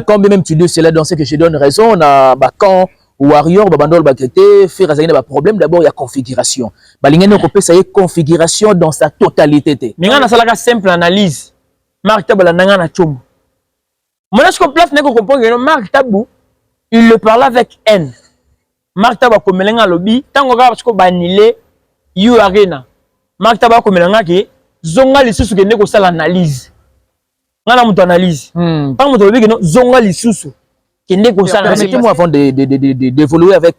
Quand même tu dis cela dans ce que je donne raison, on a quand Warrior, Babandol Bakete, faire un problème. D'abord, il y a configuration. Balingane Kopé, ça y est, configuration dans sa totalité. Mais on a ça simple analyse. Marc Tabou, la nanga na chom. Mon est-ce place n'est qu'on comprend que Marc Tabou, il le parle avec haine. Marc Tabou, comme l'enga lobby, tant qu'on va parce qu'on banile, you arena. Marc Tabou, comme l'enga qui zonga les sous que n'est qu'on ça l'analyse. On a mon analyse. Pas mon lobby que non zonga les sous. Permettez-moi avant d'évoluer avec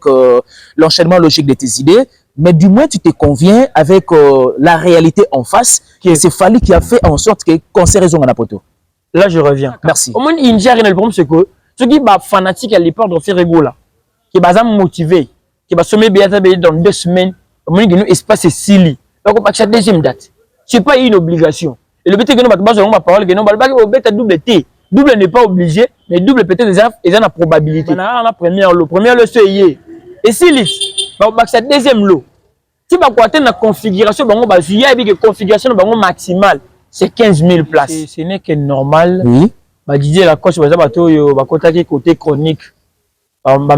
l'enchaînement logique de tes idées, mais du moins tu te conviens avec la réalité en face, c'est Fally qui a fait en sorte que concert raison en apoto. Là je reviens. Merci. Au moins il y a un problème, c'est que ceux qui sont fanatiques à l'époque de faire là, qui sont motivés, qui sont sommés dans 2 semaines, au moins il y a un espace silly. Donc on va chaque deuxième date. C'est pas une obligation. Et le but est que nous avons ma parole que nous avons double T. Double n'est pas obligé, mais double peut-être déjà ils ont la probabilité. On a la première lot, c'est et si c'est deuxième lot. Si vous avez la configuration, il y a une configuration maximale, c'est 15 000 places. Ce n'est que normal. Oui. Didier Lacoste, côté chronique. Un peu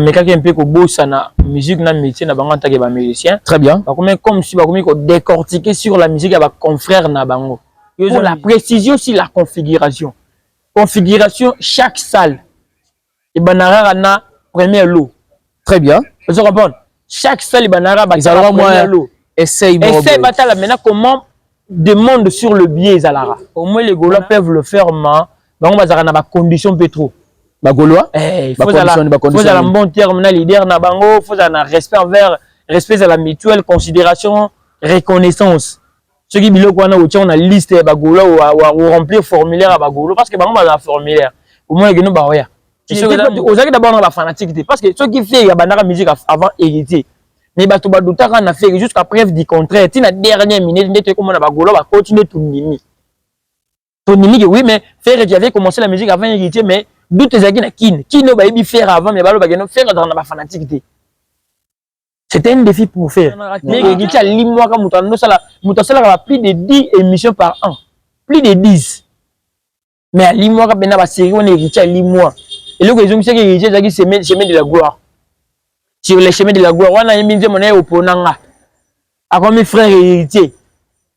la musique na métier na bango antake ba musicien. Très bien. Comme si décortiquer sur la musique avec confrère na bango. Pour la précision sur la configuration. Configuration chaque salle et banara na premier lot. Très bien. Vous comprenez? Chaque salle banara batala premier lot. Essaye batala maintenant comment demande sur le billet zalara. Au moins les Gaulois peuvent le faire mais bango bazara na ba condition pétro. Ba Gaulois il faut un bon terme na leader na bango, faut un respect envers respect à la mutuelle considération reconnaissance. Ceux qui biloko wana on a liste ya bagolo ou remplir formulaire à bagolo parce que bango ba formulaire au moins que nous ba oya aux gens d'abord na fanatique parce que ceux qui fait ya banara musique avant héritier mais bato ba dutaka na fait jusqu'à preuve du contraire tina dernière minute ndete comme na bagolo ba continuer tout nimi oui mais faire qui avait commencé la musique avant héritier mais doute ezaki na kino ba yebi faire avant mais balo ba geno faire dans na fanatique. C'était un défi pour faire. Mais il y a 10 mois quand plus de 10 émissions par an. Plus de 10. Mais à 10 mois quand on a série, on est 10 mois. Et là, ils ont dit que c'est le chemin de la gloire. Sur le chemin de la gloire, on a mis mon opponent. À comme mes frères héritiers.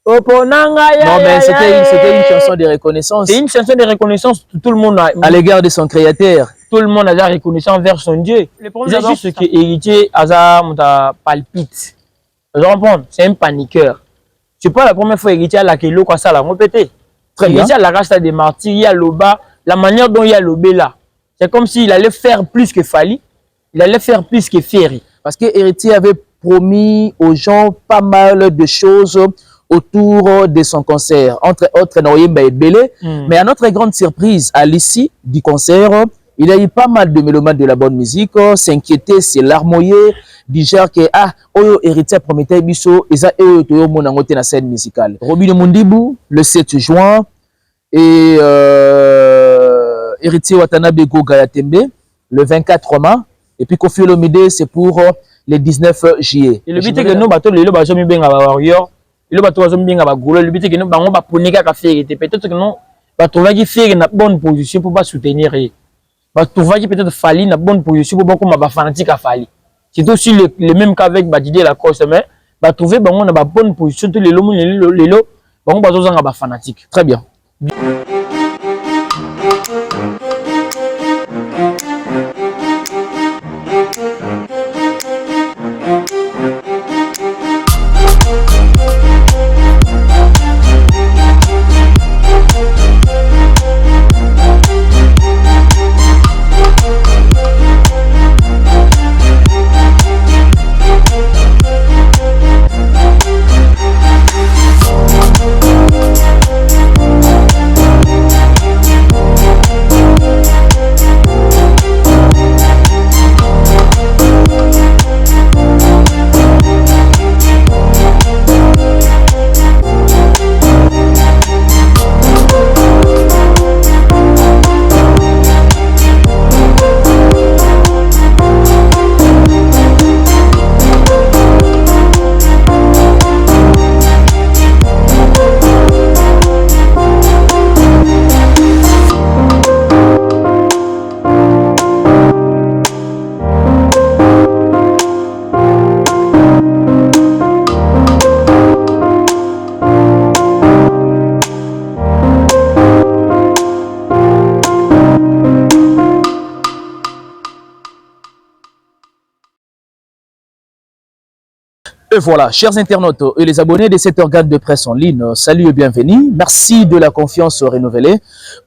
Opponanga. Non, mais c'était une chanson de reconnaissance. C'est une chanson de reconnaissance tout le monde a. À l'égard de son créateur. Tout le monde a déjà reconnaissance envers son Dieu. C'est juste que héritier a palpite. Vous comprenez? C'est un paniqueur. C'est pas la première fois héritier à la kilo quoi ça l'a répété. Très bien. Héritier à la race des martyrs, il y a l'oba, la manière dont il y a l'obé là. C'est comme s'il allait faire plus que Fally, il allait faire plus que Ferry. Parce que héritier avait promis aux gens pas mal de choses autour de son concert. Entre autres, Noyemba et Belé. Mais à notre grande surprise, à l'issue du concert, il y a eu pas mal de mélomanes de la bonne musique, s'inquiéter, c'est larmoyer, du genre que Oyo héritier promettait biso, et ça Oyo Toyo Monangote na scène musicale. Robin Mundibu, le 7 juin, et héritier Watanabe Goga Tembe, le 24 mai, et puis Kofi Olomide, c'est pour le 19 juillet. Et le but est que nous, bateau, le bateau, bien à Warrior, le bateau, bien à Bagolo, le but est que nous, on va ponéga à faire, peut-être que nous, bateau, va faire une bonne position pour pas soutenir. Tu vois qu'il peut-être Fally une bonne position pour beaucoup de fanatiques à Fally. C'est aussi le même cas avec Didier Lacoste, mais trouver une bonne position tous les lots, on va fanatique. Très bien. Et voilà, chers internautes et les abonnés de cet organe de presse en ligne, salut et bienvenue. Merci de la confiance renouvelée.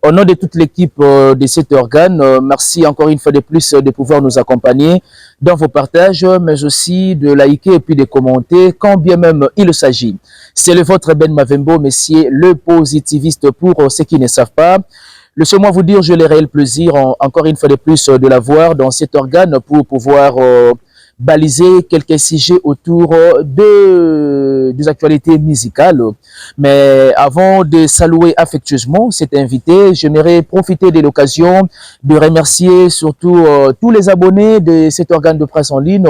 Au nom de toute l'équipe de cet organe, merci encore une fois de plus de pouvoir nous accompagner dans vos partages, mais aussi de liker et puis de commenter, quand bien même il s'agit. C'est le vôtre Ben Mavembo, messieurs, le positiviste pour ceux qui ne savent pas. Laissez-moi vous dire, j'ai le réel plaisir, encore une fois de plus, de l'avoir dans cet organe pour pouvoir baliser quelques sujets autour des actualités musicales. Mais avant de saluer affectueusement cet invité, j'aimerais profiter de l'occasion de remercier surtout tous les abonnés de cet organe de presse en ligne.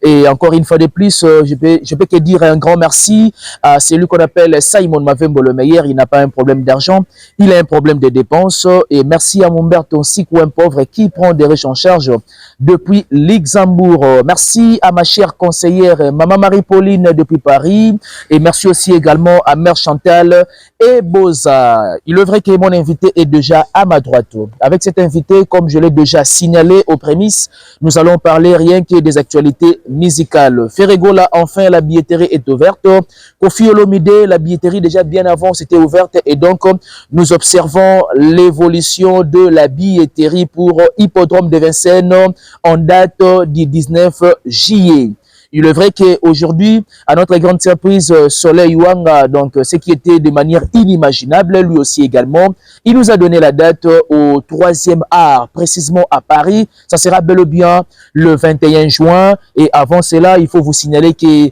Et encore une fois de plus, je peux que dire un grand merci à celui qu'on appelle Simon Mavembo le meilleur. Il n'a pas un problème d'argent, il a un problème de dépenses. Et merci à Momberton Sikouin pauvre qui prend des riches en charge depuis Luxembourg. Merci à ma chère conseillère Maman Marie-Pauline depuis Paris et merci aussi également à Mère Chantal et Boza. Il est vrai que mon invité est déjà à ma droite. Avec cet invité, comme je l'ai déjà signalé aux prémices, nous allons parler rien que des actualités musicales. Ferregola, enfin la billetterie est ouverte. Kofi Olomide, la billetterie déjà bien avant c'était ouverte et donc nous observons l'évolution de la billetterie pour Hippodrome de Vincennes en date du 19 juillet. Il est vrai qu'aujourd'hui, à notre grande surprise, Soleil Wanga, donc ce qui était de manière inimaginable, lui aussi également, il nous a donné la date au 3e art, précisément à Paris. Ça sera bel et bien le 21 juin. Et avant cela, il faut vous signaler que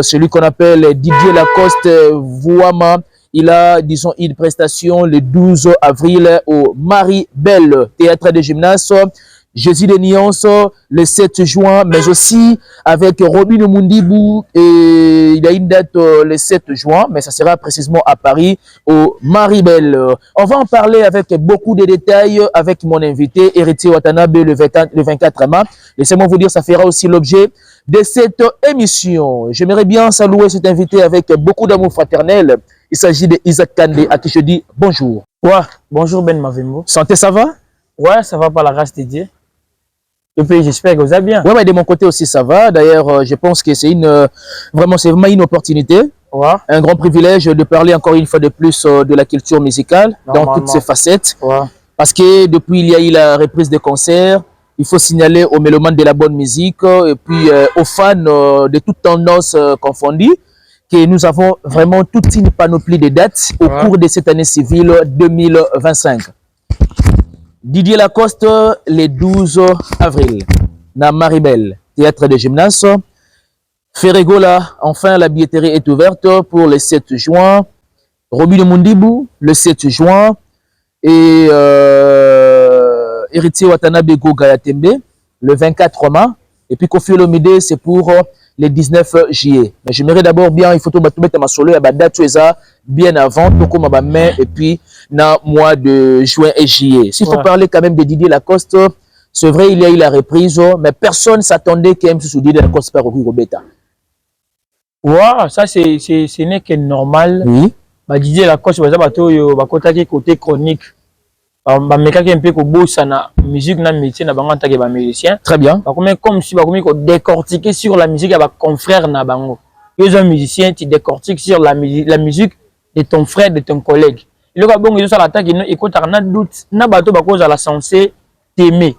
celui qu'on appelle Didier Lacoste Vouama, il a, disons, une prestation le 12 avril au Marie-Belle Théâtre de Gymnase. Jésus de Nuances le 7 juin, mais aussi avec Robin Mundibou, et il y a une date le 7 juin, mais ça sera précisément à Paris, au Marie-Belle. On va en parler avec beaucoup de détails avec mon invité, Héritier Watanabe, le 24 mars. Laissez-moi vous dire, ça fera aussi l'objet de cette émission. J'aimerais bien saluer cet invité avec beaucoup d'amour fraternel. Il s'agit de Isaac Kandé, à qui je dis bonjour. Ouais, bonjour Ben Mavembo. Santé, ça va? Ouais, ça va par la grâce de Dieu. Et puis j'espère que vous allez bien. Ouais, mais de mon côté aussi ça va. D'ailleurs, je pense que c'est vraiment une opportunité, ouais, un grand privilège de parler encore une fois de plus de la culture musicale dans toutes ses facettes. Ouais. Parce que depuis il y a eu la reprise des concerts, il faut signaler aux mélomanes de la bonne musique et puis aux fans de toutes tendances confondues que nous avons vraiment toute une panoplie de dates au cours de cette année civile 2025. Didier Lacoste, le 12 avril, na Marie-Belle, Théâtre de Gymnase. Ferregola, enfin la billetterie est ouverte pour le 7 juin. Robin Mundibou, le 7 juin. Et Héritier Watanabe Gogayatembe, le 24 mars. Et puis Kofi Olomide, c'est pour le 19 juillet. Mais j'aimerais d'abord bien, il faut tout mettre ma solo, il y a date bien avant, et puis dans le mois de juin et juillet. S'il faut parler quand même de Didier Lacoste, c'est vrai, il y a eu la reprise, mais personne ne s'attendait qu'un sous Didier Lacoste par Rocky Robeta. Ouais, ça ce n'est que normal. Oui. Bah, Didier Lacoste, côté chronique. Bamekaki un peu ko bossa na musique na métier na bango antake ba musicien. Très bien. Comme si bakomi ko décortiquer sur la musique à ba confrère na bango. Ils un musicien, tu décortiques sur la musique de ton frère, de ton collègue. Il y a bon ils ont l'attaque et écoute na doute na bato ba cause à la censé t'aimer.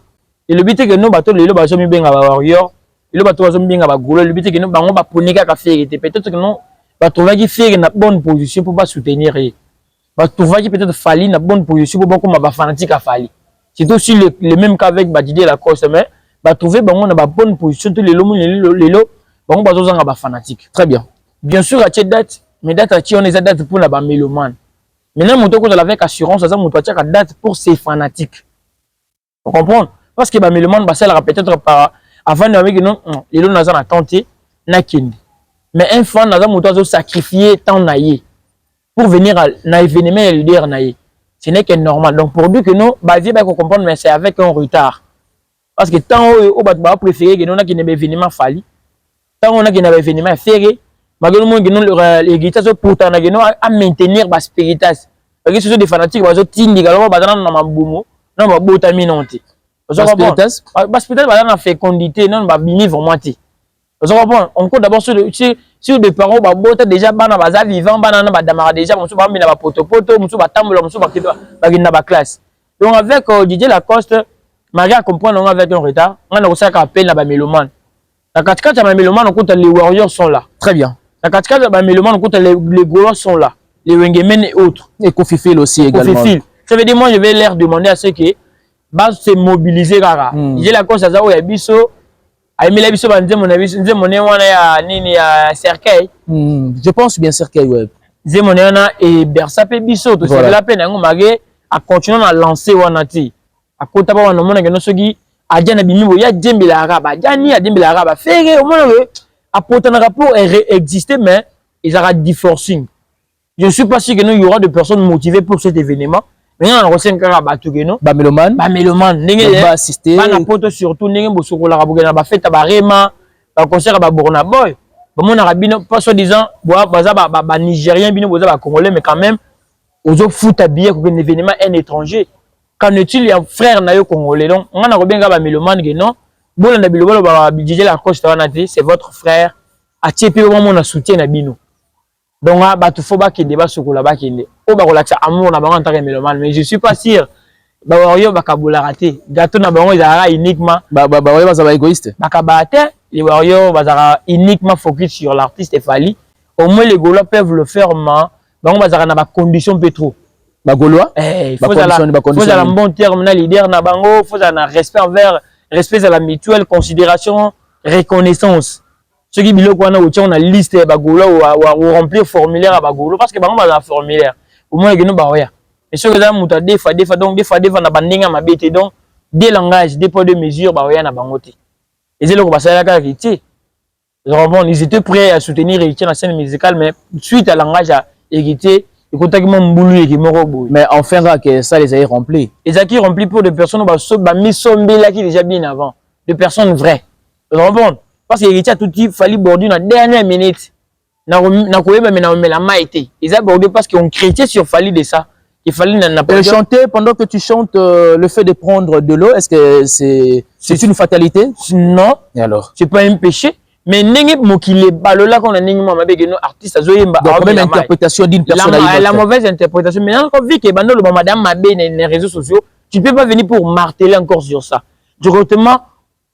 Et le but est que nous bato le ba zomi benga ba warrior, le bato zomi benga ba golo, le but est que nous bango ba ponika ka faire peut-être que non ba trouver qui faire une bonne position pour pas soutenir. Bah, tu vois qu'il peut-être fallu une bonne position pour beaucoup de fanatiques à Fali. C'est aussi le même cas avec Didier Lacoste, mais bah trouver bah on a une bonne position tous les lots bah on besoin de fanatique. Très bien. Bien sûr à cette date, mais date à on est date pour la mélomane. Maintenant mon tour avec assurance ça mon tour à date pour ces fanatiques. Vous comprenez? Parce que bah mélomane bah ça peut-être par avant avec non les lots n'a pas tenté n'a kindi. Mais un fan n'a pas mon tour sacrifier tant naïe. Pour venir à l'événement et le dire, ce n'est que normal. Donc, pour dire que nous, basé pour comprendre, mais c'est avec un retard. Parce que tant on va préférer que nous avons un événement fallu, tant on a un événement ferré, les guitares sont pourtant à maintenir la spiritas. Parce que ce sont des fanatiques qui sont tindis, alors on va dans un boumou, non, on va botaminer. La spiritas, on a fécondité, non, on va venir vraiment. On compte d'abord sur des parents qui déjà vivants, déjà, classe. Donc avec Didier Lacoste, Maria comprend avec un retard, on a aussi appel à Mélomane. La 4 de Mélomane, on compte les Warriors sont là. Très bien. La 4 de Mélomane, on compte les Gaulois sont là. Les Wengemen et autres. Et Kofi Phil aussi également. Kofi Phil. Ça veut dire, moi, je vais leur demander à ceux qui vont se mobiliser. Didier Lacoste, ça a biso. Je pense bien Cercueil web. Et Bersa Bisso, tout ça la peine à continuer à lancer Wanati. À côté de Wanati, à Diana Bimbo, il y a Djembila Arabe, Diani à Djembila Arabe, faire au moins à porter un rapport exister, mais ils auront du forcing. Je ne suis pas sûr qu'il y aura de personnes motivées pour cet événement. Mais on a reçu un carab à tout le Mélomane. Mélomane. Va assister. Pas n'importe surtout, n'est-ce pas, sur la rabouga, ba fête, ba rema, ba concert, ba borna boy. Ba mon arabino, pas soi-disant, ba nigérien, bino, ba congolais, mais quand même, aux autres foot habillés pour un événement, un étranger. Quand est-il un frère naïo congolais? Donc, on a bien ba Mélomane, non? Bon, on a bilobolo, ba Didier Lacoste, c'est votre frère. A tiepi, au moment on a soutien na bino. Donc, il faut que débat sur la bac. Il faut que amour na bango en tant que Mélomane. Mais je suis pas sûr. Warriors bakaboula raté. Gâteau na bango ils ara uniquement. Warriors bazaba égoïste. Bakabate. Les Warriors bazara uniquement focus sur l'artiste Fally. Au moins les Gaulois peuvent le faire, mais bango bazara na ba condition pétro. Gaulois. Il faut un bon terme na leader na bango. Faut un respect envers, respect à la mutuelle, considération, reconnaissance. Ceux qui biloko on a liste bagolo ou remplir formulaire à bagolo parce que bango ba formulaire au moins que nous ba oya et ceux que ça muta des fois donc des fois na bandinga mabete donc des langages des poids de mesure ba oya na bangote et c'est là que ba ça la héritier ils étaient prêts à soutenir héritier la scène musicale mais suite à langage à héritier et contacte mon boulou et qui me mais enfin que ça les a remplis les acquis remplis pour des personnes ba mis sombe là qui déjà bien avant de personnes vraies parce que héritier a tout dit Fally border dans la dernière minute na la maïté ils ont bordé parce qu'on critiquait sur Fally de ça il fallait n'a pas chanter pendant que tu chantes le fait de prendre de l'eau est-ce que c'est une fatalité? Non. Et alors c'est pas un péché mais n'engé mokile balola qu'on a n'engé mama bege no artiste azoyemba donc même interprétation d'une personne la mauvaise interprétation mais encore vu que bando le madame mabé les réseaux sociaux tu peux pas venir pour marteler encore sur ça directement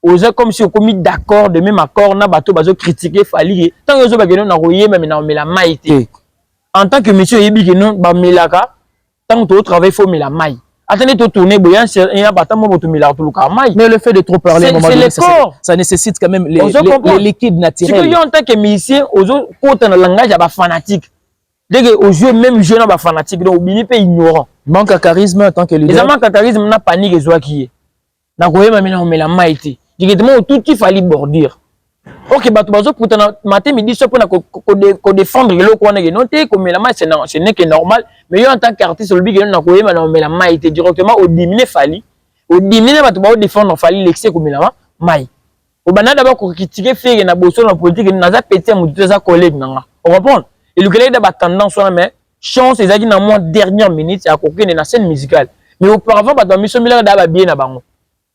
aux comme si on commis d'accord de même accord na bateau bazo critiquer Fally tant que zo bageno na royer même na la maïté en tant que monsieur yebi que non ba melaka tant que tu travailles faut mais la maille attendez tu tourner boyan il y a pas tant mo to mila tout le maille mais le fait de trop parler ça nécessite quand même les liquides naturels si en tant que musicien aux autres langage à ba fanatique dès que aux yeux même jeune ba fanatique donc bini pe ignorant manque de charisme en tant que leader les manque de charisme na panique ezwa qui est na koyema mais na la maïté directement tout qui fallait bordir. Ok, bah tu vas pour matin midi soit pour défendre le qu'on a noté comme la main ce n'est que normal mais en tant qu'artiste le big na koyema na mais la main était directement au diminuer Fally au diminuer bah tu vas défendre Fally l'excès comme la main au bana d'abord ko critiquer faire na bosso na politique na za péter mon deux collègues na on comprend et le collègue d'abord tendance on mais chance ezaki na moins dernière minute à coquiner na scène musicale mais auparavant bah dans mission milliard d'abord bien na bango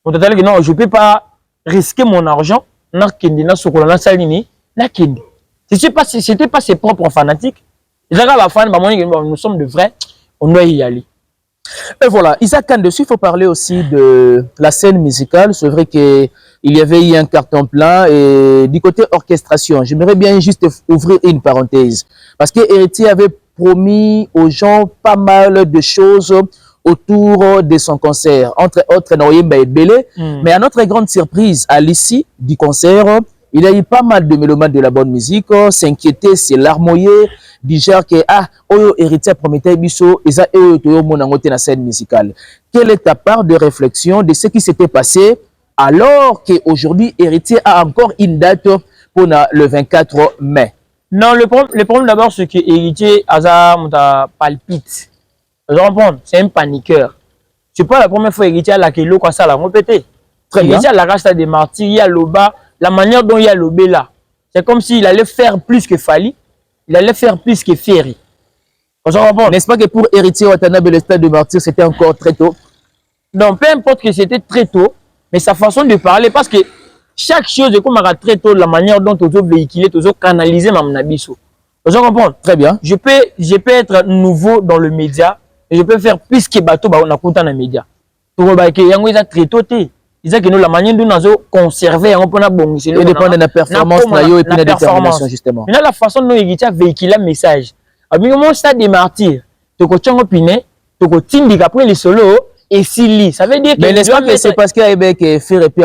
on total que non je peux pas risquer mon argent na kendi na sokola na salini na kendi c'était pas ses propres fanatiques ils avaient la fan nous sommes de vrais on doit y aller et voilà Isaac Kane dessus il faut parler aussi de la scène musicale c'est vrai que il y avait eu un carton plein et du côté orchestration j'aimerais bien juste ouvrir une parenthèse parce que Héritier avait promis aux gens pas mal de choses autour de son concert, entre autres Noyemba et Belé. Mais à notre grande surprise, à l'issue du concert, il y a eu pas mal de mélomanes de la bonne musique, s'inquiéter, c'est larmoyer, du genre que, Héritier promettait biso, et ça, na scène musicale. Quelle est ta part de réflexion de ce qui s'était passé, alors qu'aujourd'hui, Héritier a encore une date pour le 24 mai? Non, le problème d'abord, c'est que Héritier a palpite. C'est un paniqueur. C'est pas la première fois Héritier a la kilo quoi ça la répété. Héritier a la race des martyrs, il y a l'oba, la manière dont il y a l'obé là. C'est comme s'il allait faire plus que Fally, il allait faire plus que Ferry. N'est-ce pas que pour Héritier Watanabe le stade de martyr c'était encore très tôt? Non, peu importe que c'était très tôt, mais sa façon de parler parce que chaque chose est comme un très tôt la manière dont tu veux véhiculer, tu veux canaliser ma nabiso. Vous comprenez? Très bien. Je peux être nouveau dans le média et je peux faire plus que bateau on a compté dans les médias. Pour que yango ils a très tôt ils que nous la manière dont nous conserver on peut na bon c'est et dépend de la performance na yo et puis la détermination justement. Mais la façon dont il véhiculer le message. À moment stade des martyrs, tu ko tchongo piné, tu ko tindi après les solos et s'ili ça veut dire que mais n'est-ce pas que c'est parce qu'il y a que faire et puis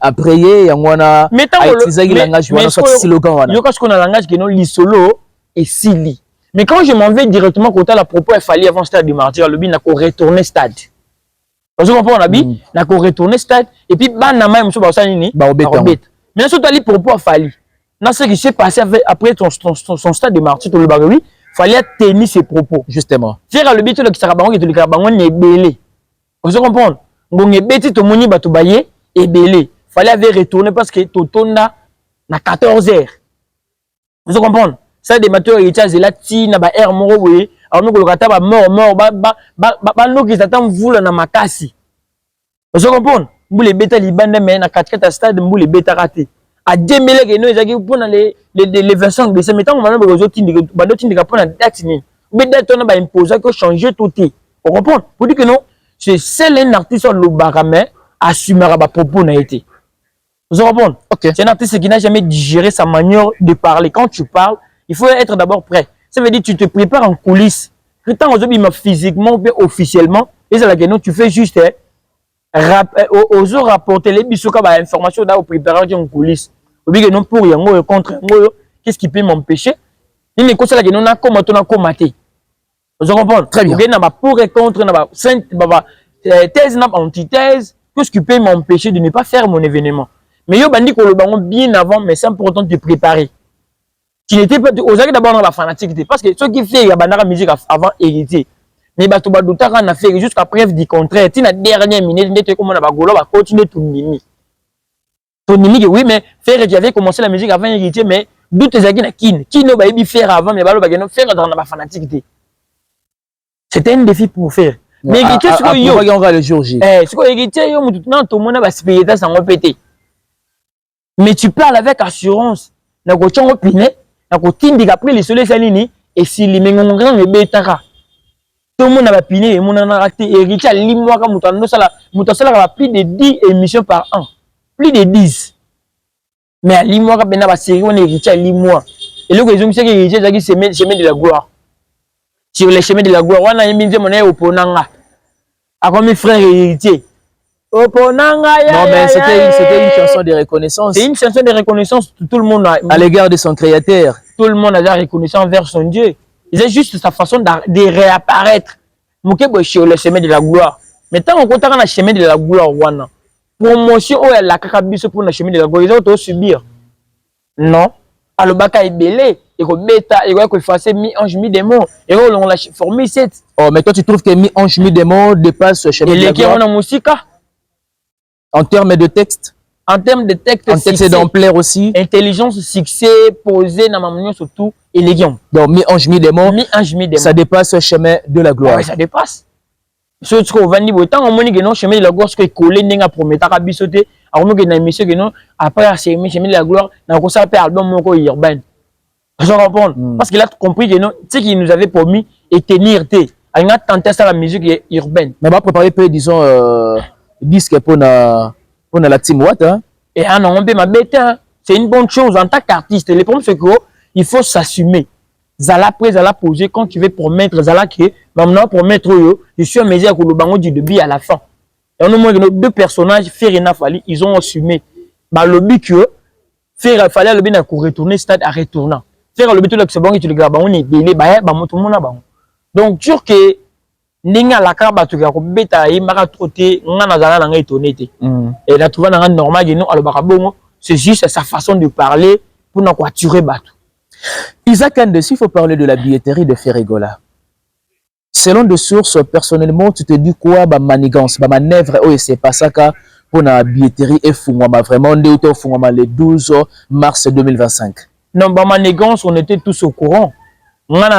à prier yango na utiliser le langage wana soit slogan wana. Yo parce qu'on a langage que non li solo et s'ili. Mais quand je m'en vais directement côté la propos il fallait avant stade du martyr le bin na ko retourner stade. Vous comprenez la bi na ko retourner stade et puis bana mai muso ba ça nini ba obeta. Mais surtout ali propos a fallu. Dans ce qui s'est passé après son stade de martyr tout le bagui fallait tenir ses propos justement. Faire le bitu le ki sakabango ki to likabango ne belé. Vous comprenez? Ngonge beti to moni ba to baye et belé. Fallait avait retourner parce que to tonda na 14h. Vous comprenez? Ça des mateurs et tchaz là ti na ba air moro boye. Alors nous kolokata ba mort ba no ki s'attend vula na makasi. Vous comprenez? Mbule beta libanda mais na 4 stade mbule beta raté. À 2000 que nous ezaki pour les versions de ces mettons on va besoin de tindika pour la date ni. Mais date on a imposer que changer tout est. On comprend? Pour dire que non, c'est seul un artiste le baramé assumera ba propos n'a été. Vous comprenez? OK. C'est un artiste qui n'a jamais digéré sa manière de parler. Quand tu parles, il faut être d'abord prêt. Ça veut dire tu te prépares en coulisses. Quand on physiquement ou officiellement, et c'est là que non tu fais juste aux autres rapporter les bisouka ba information là au préparer en coulisses. Que non pour yango contre yango qu'est-ce qui peut m'empêcher il est comme ça que non na comment on a commaté vous comprenez très bien na ba pour et contre na ba thèse na antithèse qu'est-ce qui peut m'empêcher de ne pas faire mon événement mais yo bandi ko le bango bien avant mais c'est important de te préparer tu n'étais pas aux d'abord dans la fanatique parce que ceux qui fait ya bandara musique avant hérité mais bato ba dotaka na fait jusqu'à preuve du contraire ti na dernière minute ndete comme na ba golo ba continuer tout nimi. Oui, mais faire j'avais commencé la musique avant héritier, mais d'où tes amis na kin ne va pas faire avant, mais balo bageno faire dans la fanatique. C'était un défi pour faire. Mais héritier ce que yo on va le jour J. Ce que héritier yo mutu na tout monde va se payer ça sans péter. Mais tu parles avec assurance. Na ko chongo piné, na ko tindi après les soleils salini et si les mengonga ne betara. Tout le monde va piné et mon a raté héritier limwa ka mutu sala plus de 10 émissions par an. Plus de 10. Mais à l'imois, quand on a série, on est héritier à l'imois. Et le que c'est que héritier, c'est le chemin de la gloire. Sur le chemin de la gloire, on a mis mon opponanga. À comme mes frères héritiers. Opponanga, non, mais c'était une chanson de reconnaissance. C'est une chanson de reconnaissance. Tout le monde a. À l'égard de son créateur. Tout le monde a la reconnaissance envers son Dieu. C'est juste sa façon de réapparaître. Mouké sur le chemin de la gloire. Mais tant qu'on compte dans le chemin de la gloire, wana. Promotion ou la kakabiso pour le chemin de la gloire, ils ont subir. Non. Alors, baka est belé, et que bêta, et que effacer mi-ange, mi-démon, et que l'on l'a formé 7. Oh, mais toi, tu trouves que mi-ange, mi-démon dépasse ce chemin de la gloire? Et les musique. En termes de texte? En termes de texte, en texte d'ampleur aussi. Intelligence, succès, posé, dans ma manière surtout, élégant. Donc, mi-ange, mi-démon. Mi-ange, mi-démon. Ça dépasse ce chemin de la gloire. Ah, oui, ça dépasse. Ce qu'on va dire, tant on moni que non chemin de la gloire, ce que collé n'enga promettre à bisoter, alors que na monsieur que non après à chemin de la gloire, na ko ça fait album moko urbain. Je comprends parce qu'il a compris que non, ce qu'il nous avait promis et tenir té. Il a tenté ça la musique urbaine. Mais va préparer peu disons disque pour la team Watt hein. Et non, on peut ma bête, c'est une bonne chose en tant qu'artiste. Le problème c'est que il faut s'assumer. Zala après Zala poser quand tu veux promettre Zala que maintenant promettre je suis à mesure que le bango du début à la fin. Et on a moins deux personnages Ferina Fali ils ont assumé bah le but que faire fallait le bien à retourner stade à retournant. Faire le but que c'est bon que tu le grabes on est délai bah tout le monde a bon. Donc sûr que ninga la carte tu ko beta yi maka troté ngana Zala na ngai étonné et la trouver na normal que non alors bongo c'est juste sa façon de parler pour n'a quoi tuer bateau. Isaac Ndessi, il faut parler de la billetterie de Ferregola. Selon des sources, personnellement, tu te dis quoi, bah manigance, bah manœuvre, oh, c'est pas ça pour la billetterie et Fungwama, vraiment, le 12 mars 2025. Non, bah manigance, on était tous au courant. Les lundi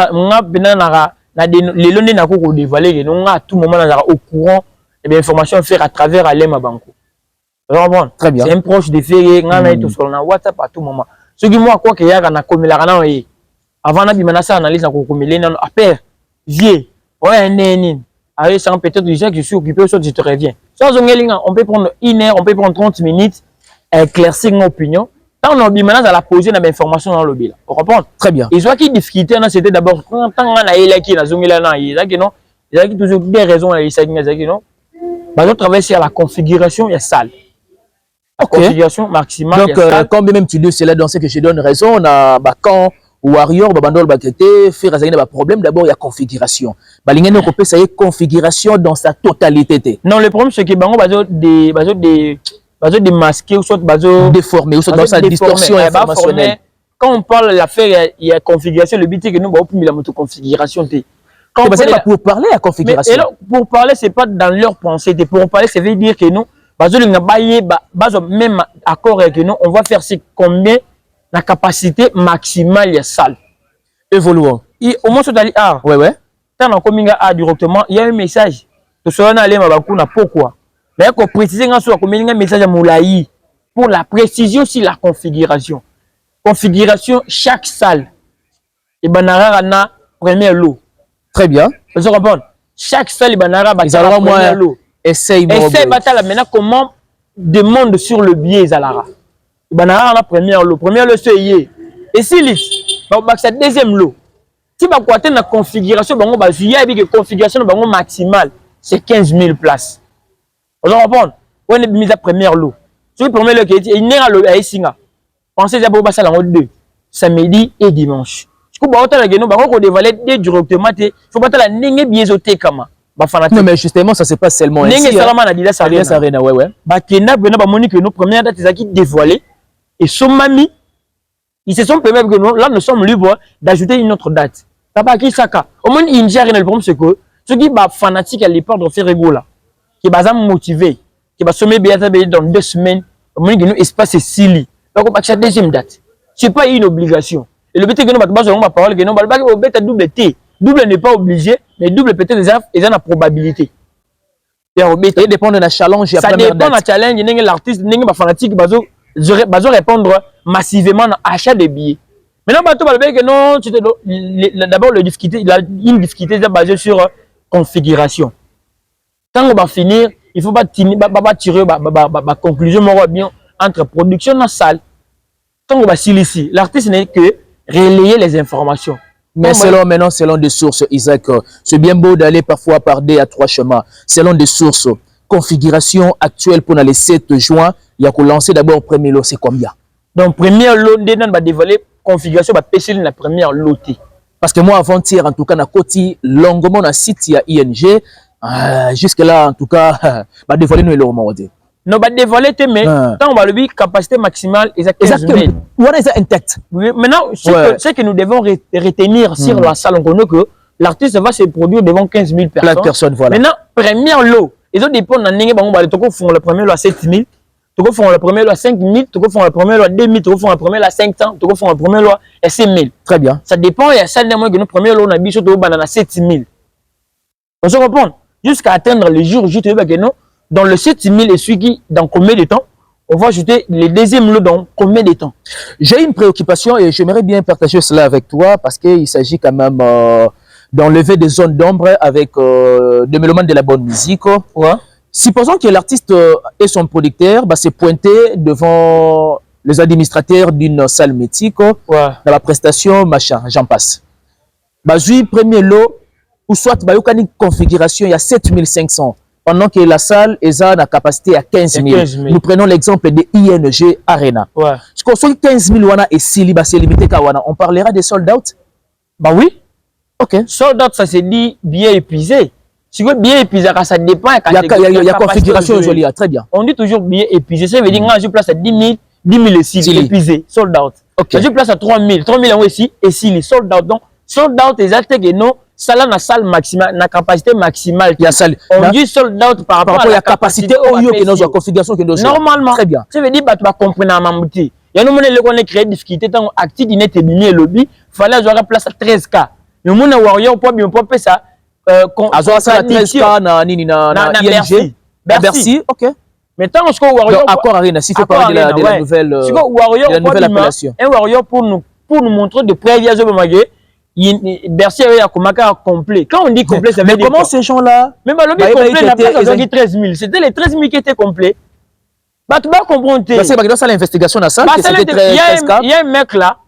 n'a pas dévoilé, à tout moment, on est au courant, et bien, information faire à travers Alema Banco. Très bien. C'est un proche de Ferré, on a tout sur WhatsApp à tout moment. Ce qui moi quoi que y a na comme la rana avant na bimana ça analyse na kokomele na après vieux ouais neni avec ça peut-être déjà que je suis occupé soit je te reviens. Sans on peut prendre 1 heure, on peut prendre 30 minutes éclaircir une opinion. Tant on a bimana ça la poser na information dans le bilan. Vous comprenez? Très bien. Et soit qui difficulté c'était d'abord quand on a élé qui na zongela na il y a non il y a toujours des raisons il y a non bah on travaille sur la configuration il y a salle. Okay. Configuration maximale. Donc, quand même tu dis cela dans ce que je donne raison, on a quand Warrior, Babandol Bakete, faire un problème, d'abord il y a configuration. Balingen on peut essayer configuration dans sa totalité. Non, le problème c'est que bango bazo démasquer ou soit bazo déformer ou soit dans sa distorsion informationnelle. Quand on parle de l'affaire, il y a configuration, le but c'est que nous on peut la motoconfiguration. Quand on pas pour parler à configuration. Mais pour parler c'est pas dans leur pensée, pour parler ça veut dire que nous même accord avec nous, on va faire combien la capacité maximale de salle. Évoluons. Au moins, ouais, ouais. Quand on communique A directement, il y a un message. Tu sais, on a allé pourquoi. Mais il faut préciser un message à Moulaï pour la précision sur la configuration. Configuration, chaque salle. Et banara na premier lot. Très bien. Vous comprenez? Chaque salle, banara batala premier lot. Essaye batala maintenant comment demande sur le biais Zalara. Banara la première lot c'est et si c'est deuxième lot. Si ba côté na configuration bango ba zuya bi que configuration bango maximale c'est 15 000 places. Vous comprenez? On est mis à première lot. Sur le premier lot qui est néra lo aisinga. Pensez à pour ça la 2 samedi et dimanche. Du coup ba hôtel la geno bango ko dévaler directement te faut pas la ninge biezoté kama. Non mais justement ça c'est pas seulement ainsi. Alias Arena ouais ouais. Ba kena bena ba moni que nos premières dates qui dévoilées et son mami ils se sont permis que nous là nous sommes libres d'ajouter une autre date. Taba ki saka. Au moins il gère le problème c'est que ceux qui ba fanatique à l'époque de faire régola qui ba motivé qui ba sommer bien dans 2 semaines au moins que nous espace c'est sili. Donc on va chercher deuxième date. C'est pas une obligation. Et le but que nous ba besoin ma parole que nous ba beta double T. Double n'est pas obligé, mais double peut-être ils ont la probabilité. Ça dépend de la challenge. Ça dépend de la challenge. L'artiste, les fanatiques, ils répondre massivement à l'achat des billets. Maintenant, d'abord, il a une difficulté basée sur configuration. Quand on va finir, il ne faut pas tirer la conclusion bien entre production et salle. Quand on va ici, l'artiste n'est que relayer les informations. Mais selon des sources, Isaac, c'est bien beau d'aller parfois par 2 à 3 chemins. Selon des sources, configuration actuelle pour le 7 juin, il y a qu'on lancer d'abord premier lot, c'est combien? Donc, premier lot, on va dévoiler configuration, on va pêcher la première lotée. Parce que moi, avant-hier, en tout cas, on a côté longuement dans le site, il y a ING. Jusque-là, en tout cas, on va dévoiler nous le moment. Non, bah dévoiler, mais quand on va le dire, capacité maximale, exactement. Voilà, c'est intact. Maintenant, ce que nous devons retenir sur la salle, on connaît que l'artiste va se produire devant 15 000 personnes. Voilà. Maintenant, premier lot, ils ont des points dans le font le premier lot à 7 000, ils font le premier lot à 5 000, ils font le premier lot à 2 000, ils font le premier lot à 500, ils font le premier lot à 6 000. Très bien. Ça dépend, il y a ça, que le premier lot, on a mis sur à 7 000. On se comprend? Jusqu'à atteindre le jour, juste non. Dans le 7 000 et celui qui, dans combien de temps, on va ajouter le deuxième lot dans combien de temps? J'ai une préoccupation et j'aimerais bien partager cela avec toi parce qu'il s'agit quand même d'enlever des zones d'ombre avec des mélomanes de la bonne musique. Ouais. Supposons que l'artiste et son producteur s'est pointé devant les administrateurs d'une salle mythique dans la prestation, machin, j'en passe. Premier lot, ou soit une configuration, il y a 7500. Pendant que la salle est à la capacité à 15 000. Nous prenons l'exemple de ING Arena. Ouais. Parce que 15 000 c'est limité. On parlera des sold out? Bah oui. Ok. Sold out, ça se dit bien épuisé. Si vous bien épuisé, ça dépend. Il y a configuration jolie. Très bien. On dit toujours bien épuisé. Ça veut dire que je place à 10 000 ici, épuisé, sold out. Okay. Je place à 3 000. 3 000 ici, et ici, sold out. Donc, sold out, exact que non. Ça là, la salle maximale, la capacité maximale. On dit sold out par rapport à la capacité que nous avons configuration que nous avons. Normalement. Très bien. Ça veut dire que tu vas comprendre à Mamouti. Il y a un moment où on a créé des difficultés. Tant actif d'inet et bimé lobby, il fallait avoir place à 13K. Le monde a warrior pour bien pas ça. Avoir ça à 13K na ING. Bercy. Ok. Mais tant que Warrior accord Arena, si fait parler de la nouvelle appellation. Un Warrior pour nous montrer de près via Bercy a complet. Quand on dit complet, ça veut dire comment ces gens-là? Même le complet n'a pas 13 000. C'était les 13 000 qui étaient complets. Bah, tu vas comprendre. Parce que ça l'investigation à ça. Il y a un mec là,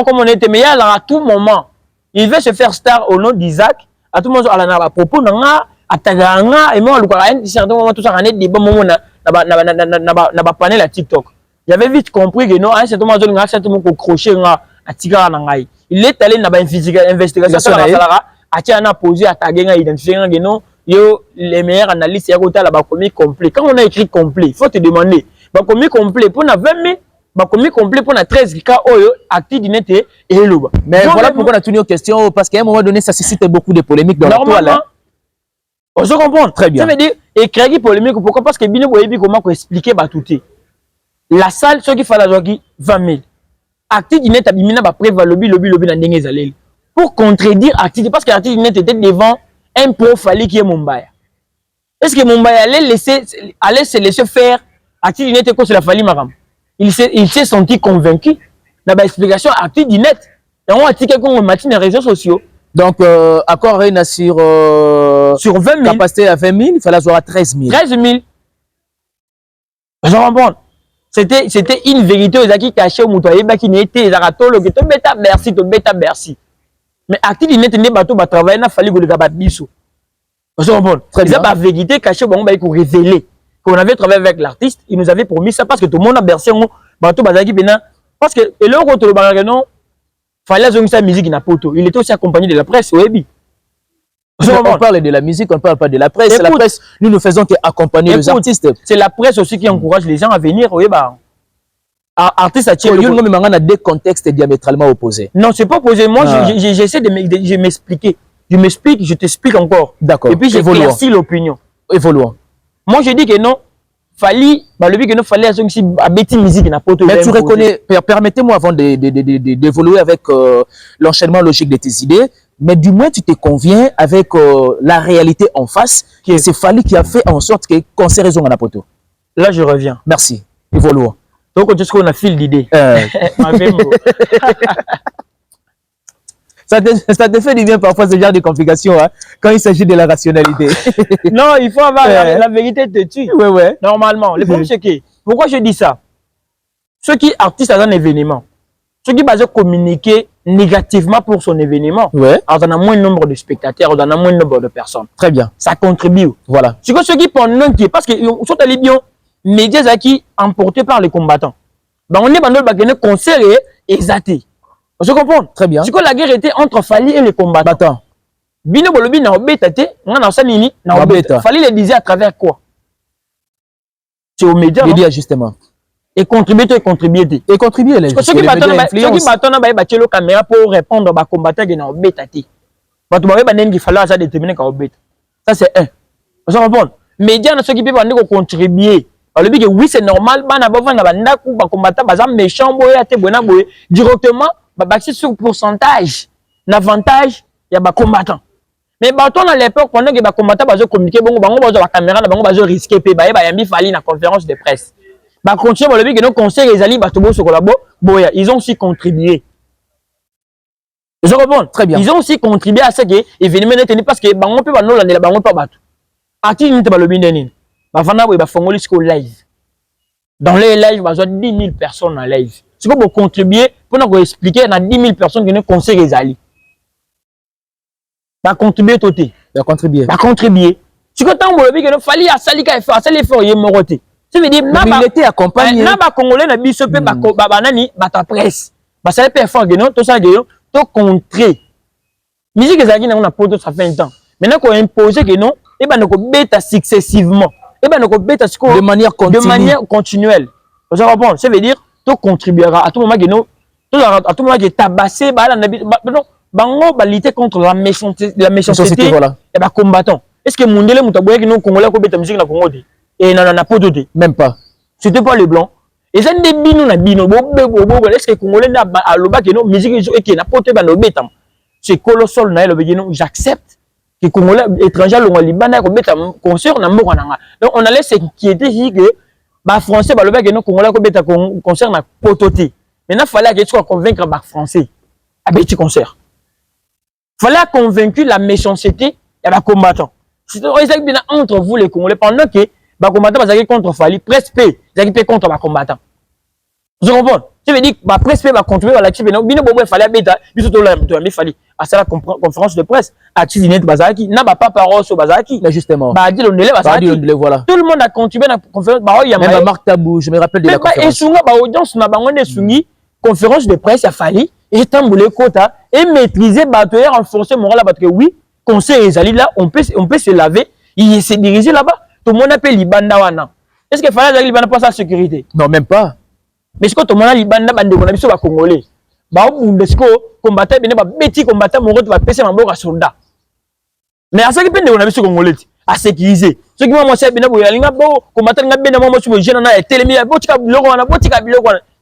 comme on était, mais il y a là à tout moment, il veut se faire star au nom d'Isaac. À tout moment, à propos, à Tagaanga, et moi, à un certain moment, tout ça, on est des bons moments, n'a pas panel à TikTok. J'avais vite compris que non, à un certain moment, on a certainement crochet à Tigara Nangaï. Il est allé dans une investigation, à posé, à Tagaanga, identifier que non, les meilleurs analystes, il y a un commis complet. Quand on a écrit complet, il faut te demander, commis complet pour 20 000. Commis complet pour 13 cas actif d'inete et l'ouba. Mais voilà pourquoi on a tenu aux questions, parce qu'à un moment donné, ça suscite beaucoup de polémiques dans la toile. On se comprend. Très bien. Ça veut dire, et créer polémique, pourquoi? Parce que Bino Boyebi, comment expliquer tout. La salle, ce qu'il fallait, 20 000. Actif d'inete, Abimina, préva lobby, dans des pour contredire actif, parce que actif d'inete était devant un pro Fali qui est Mumbai. Est-ce que Mumbai allait se laisser faire actif d'inete quand c'est la Fali Maram? Il s'est senti convaincu dans l'explication active du net. Et on a dit qu'on a les réseaux sociaux. Donc, accord Arena sur 20 000. Capacité à 20 000, il fallait avoir 13 000. 13 000. Je comprends. C'était une vérité aux acquis cachés au Moutouaïe, qui n'était pas to bêta Bercy. Mais active du net, il n'est pas tout travail, il a fallu que le gabat bissou. Je comprends. Très bien. C'est la vérité cachée, on va révéler. Qu'on avait travaillé avec l'artiste, il nous avait promis ça parce que tout le monde a bercé parce que et le retour le bagage fallait zonger sa musique na poto. Il était aussi accompagné de la presse au Ebi. On parle de la musique, on ne parle pas de la presse. La presse, nous ne faisons qu'accompagner les artistes. C'est la presse aussi qui encourage les gens à venir au Eba. Artiste à tirer. On a deux contextes diamétralement opposés. Non, c'est pas opposé. Moi, j'essaie de m'expliquer. Je m'explique, je t'explique encore. D'accord. Et puis j'éclaircis l'opinion. Évoluons. Moi, je dis que non. Fallait à bêtise musique na poto. Mais tu reconnais, permettez-moi avant d'évoluer avec l'enchaînement logique de tes idées, mais du moins tu te conviens avec la réalité en face, c'est Fally qui a fait en sorte que concert raison na poto. Là je reviens. Merci. Évoluons. Donc tu sais qu'on a fil d'idées. Ça te fait du bien parfois ce genre de complications hein, quand il s'agit de la rationalité. Non, il faut avoir la vérité de tu. Ouais. Normalement. Le problème c'est que, pourquoi je dis ça? Ceux qui artistes à un événement, ceux qui basent communiquer négativement pour son événement, on a moins de nombre de spectateurs, on a moins de nombre de personnes. Très bien. Ça contribue. Voilà. C'est que ceux qui pendant qui, parce que sont allés bien, médias qui emportés par les combattants. Ben on est dans le concert et exaté. Je comprends. Très bien. C'est que la guerre était entre Fally et les combattants. Bino Bolobi na obeta te, on a ça nini na obeta. Fally le disait à travers quoi? C'est aux médias. Il dit justement. Et contribuer. Et contribuer les ceux qui battent le caméra pour répondre aux combattants qui na obeta te. Parce que il fallait ça déterminer qu'à obeta. Ça c'est un. Je comprends. Médias ceux qui peuvent contribuer. Alors le oui c'est normal, bana bavana banda ku ba combattant bazam méchant boy ate bona boy directement ba baxer sur pourcentage l'avantage il y a ba combattant. Mais baton à l'époque pendant que ba combattant bazo communiquer bango bazo la caméra na bango bazo risquer pe ba yambi Fally na conférence de presse. Ba continuer ba lebi que nos conseils les ali ba tobo so kolabo boya ils ont aussi contribué. Je comprends très bien. Ils ont aussi contribué à ce que événement n'est tenu parce que bango pe ba no la bango pas bato. Ati ni te ba lebi neni. Bavana ba fongoli jusqu'au live. Dans les lives, il y a 10 000 personnes en live. C'est pour contribuer, pour nous expliquer, il y a 10 000 personnes qui nous conseillent les alliés. Va contribuer tout. Va contribuer. C'est que tant que il fallait à Salika faire, ça les faire y moroter. Ça veut dire il était accompagné. Na ba congolais na biso pe ba nani ba ta presse. Ba ça peut faire que non, tout ça que non, tout contrer. Musique ezaki na on a poto ça fait un temps. Maintenant qu'on imposer que non, et ben nous bêta successivement. De manière continuelle. Vous comprenez? Ça veut dire tout contribuera à tout moment que nous, à tout moment que tabasser, bango lutter contre la méchanceté, voilà. Et bah combattant. Est-ce que Mundele Mutaboye qui nous Congolais ko beta musique na Congo et na poto de même pas. C'était pas le blanc. Et ça ne bino na bino est-ce que Congolais na aloba que nous musique et na poto ba no beta. C'est colossal na le begino j'accepte que Congolais étrangers l'ont libana ko beta concert na mboka nanga. Donc on allait s'inquiéter si que ba français ba le que non Congolais ko beta concert na pototé. Maintenant fallait que tu sois convaincre ba français à petit concert. Fallait convaincre la méchanceté et ba combattant. C'est bien entre vous les Congolais pendant que ba combattant ba contre Fali presque ils contre ba combattant. Vous comprenez? Ça veut dire que ma presse va contribuer à la chip. Il fallait bêta, il fallait à la conférence de presse. À Tizinet Bazaki, n'a pas parole sur Bazaki. Justement. Bah, dit on élève voilà. Tout le monde a contribué à la conférence. Bah, il y a même Marc Tabou, je me rappelle de la conférence. Et souvent, bah, audience n'a pas de conférence de presse, il a fallu et tamboulé quota et maîtriser batteur renforcer moral parce que oui, conseil les alliés là, on peut se laver, il s'est dirigé là-bas. Tout le monde appelle Libanda wana. Est-ce qu'il fallait que Libanda passe à la sécurité? Non, même pas. Mais ce que tout le monde a libanda bande on a biso ba congolais ba bundesco combattant bene ba beti combattant mon va passer en boka soldat mais à ça qui pende on a biso congolais à sécuriser ce qui moi c'est bene boya linga bo combattant nga bene moi sur jeune na telemi botika biloko wana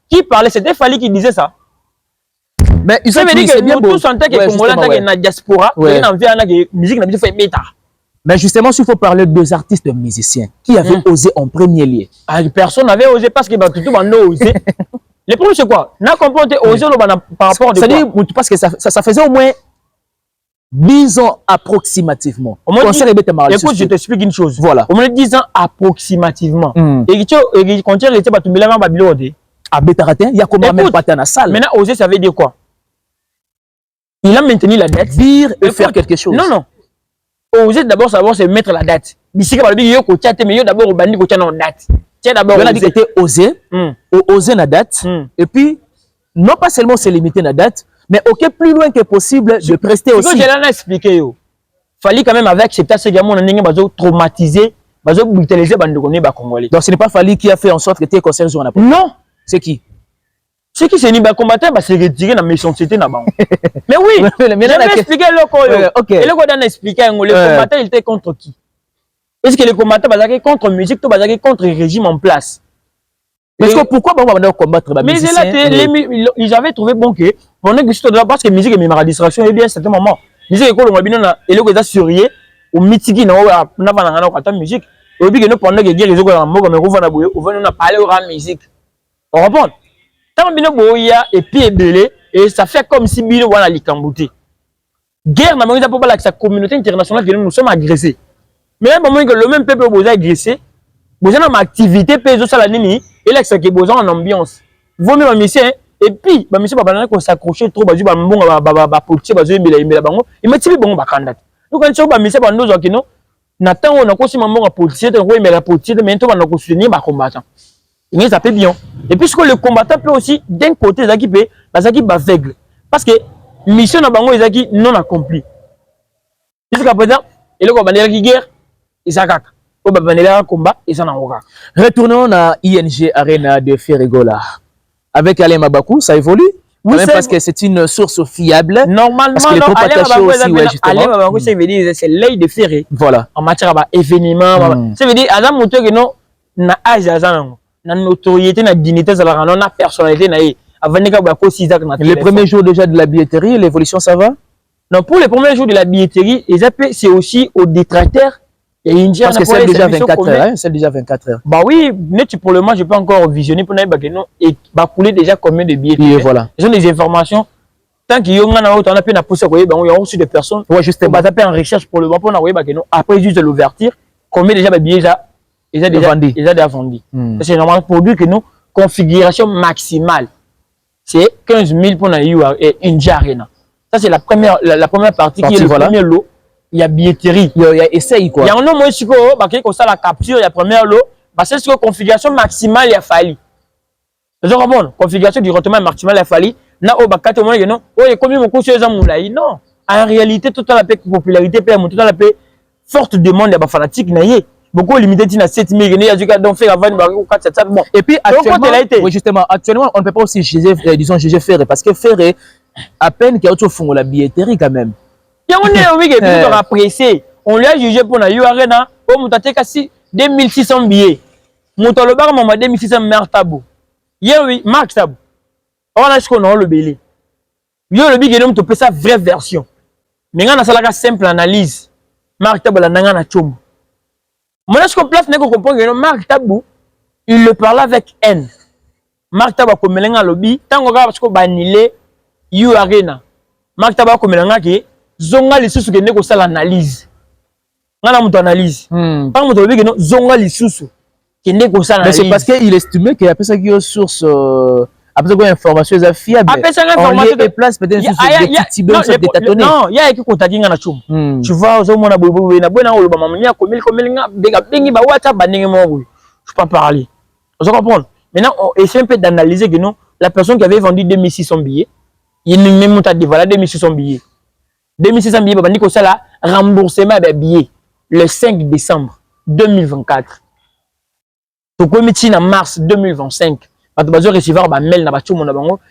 qui parlait c'était Fali qui disait ça mais il veut dire que nous tous sentait que congolais tant que na diaspora et na envie na que musique na biso fait bêta. Mais justement, s'il faut parler de deux artistes musiciens qui avaient osé en premier lieu. Personne n'avait osé parce que tout le monde a osé. Le problème, c'est quoi? N'a compris osé par rapport à c'est-à-dire parce que ça faisait au moins 10 ans approximativement. Écoute, je t'explique une chose. Voilà. Au moins 10 ans approximativement. Et quand tu étais battu, il à Bétaratin, il y a comment même pas dans la salle. Maintenant, oser, ça veut dire quoi? Il a maintenu la dette. Dire et faire quelque chose. Non, non. Oser d'abord savoir se mettre la date. D'ici que le yo ko tchate mais yo d'abord au bandi ko tchana en date. Tiens d'abord on a dit que était osé, oser la date et puis non pas seulement se limiter la date mais OK plus loin que possible de prester aussi. Ce que j'ai là expliqué yo. Fallait quand même avec accepter ce gamin on a bazo traumatiser, bazo brutaliser bandi ko ba congolais. Donc ce n'est pas Fali qui a fait en sorte que tes concerts on a. Non, c'est qui? Ce qui s'est dit, bah, combattant, bah, c'est retiré dans la méchanceté. Mais oui, j'ai expliqué le quoi. Et le quoi d'en expliquer, le combattant, il était contre qui? Est-ce que le combattant, bah, contre musique, bah, contre le régime en place? Parce que pourquoi on va combattre la musique? Mais ils avaient trouvé bon que, parce que la musique est une distraction, et bien, à un certain moment, la musique est comme et le quoi surrié, ou mitigi, n'a pas musique. Et puis, pendant que les gens ont parlé de la musique. On reprend. Tant bino boya et puis belé et ça fait comme si bino wana likambouté. Guerre na mangi pour la communauté internationale que nous sommes agressés. Mais à un moment que le même peuple boza agressé, boza na activité peso sala nini et là ça qui boza en ambiance. Vaut mieux monsieur et puis ba monsieur ba ko s'accrocher trop ba ba mbonga ba politique ba zo mbela bango et metibi bango ba candidat. Donc quand ba monsieur ba ndozo kino na tango na ko si mbonga politique ko mbela politique mais to ba na ko soutenir ba combattant. Et ça peut bien. Et puisque le combattant peut aussi, d'un côté, il peut aveugle. Parce que mission na bango est non accomplie. Jusqu'à présent, il y a une guerre, il y a un combat, il y a un combat. Retournons à ING Arena de Ferregola. Avec Alain Mabakou, ça évolue. Oui, parce que c'est une source fiable. Normalement, parce que les troupes attachées aussi, ouais, justement. Alain Mabakou, ça veut dire c'est l'œil de Ferré. Voilà. En matière d'événements. Ça veut dire, Adam Moutou, que non, na âge à na notoriété, na dignité, ça la na personnalité, na les premiers jours déjà de la billetterie, l'évolution ça va? Non, pour les premiers jours de la billetterie, c'est aussi aux détracteurs. Parce que c'est déjà 24 heures, hein? C'est déjà 24 heures. Bah oui, pour le moment, je peux encore visionner pour et bah couler déjà combien de billets. Et voilà. Ce sont des informations. Tant qu'il y a un poussé, il y a aussi des personnes. Ouais, justement. On va taper en recherche pour le moment pour après juste l'ouverture, combien déjà de billets ils ont déjà vendu. C'est normalement pour dire que nous, configuration maximale, c'est 15 000 pour une Arena. Ça, c'est la première partie qui est le premier lot. Il y a billetterie. Il y a essai quoi. Il y a un nom qui est la capture, il y a premier lot. C'est ce que configuration maximale, il y a fallu. C'est bon. Configuration du retournement maximale, il a fallu. Non, en réalité, toute la popularité, toute la forte demande, il y a fanatique. Beaucoup limité à 7 000, il y a du cas d'en faire avant de 4 700. Bon. Et puis actuellement, oui, justement, actuellement, on ne peut pas aussi juger Ferré parce que Ferré, à peine qu'il y a autre fond la billetterie quand même. Il y a un oui qui est apprécié. On lui a jugé pour la Arena, on a fait 2600 billets. On a fait 2600 Martabou. Hier, oui, Marc Tabou. On a ce qu'on a le billet. Il y a le billet qui est sa vraie version. Mais on a une simple analyse. Marc Tabou la nanga na chombo. Moi est-ce qu'on place n'est qu'on comprend que Marc Tabou il le parlait avec haine. Marc Tabou comme melenga lobby tant qu'on parce que banilé you arena. Marc Tabou comme melenga qui zonga lisusu que n'est qu'on sala analyse. Ngana muto analyse. Pas muto lobby que non zonga lisusu que n'est qu'on sala analyse. Mais c'est parce qu'il estimait qu'il y a personne qui est source après quoi information fiable. Après ça information de place peut-être des petits bébés des tâtonnés. Non, il y a qui contacter ngana chum. Tu vois aux mona bobo na bona oloba mamanya komeli nga bengi ba WhatsApp ba ndenge mo boy. Je peux pas parler. Vous comprenez? Maintenant on essaie un peu d'analyser que non la personne qui avait vendu 2600 billets, il ne même pas dit voilà 2600 billets. 2600 billets ba ndiko sala remboursement des billets le 5 décembre 2024. To komiti en mars 2025. Quand tu vas recevoir un mail, il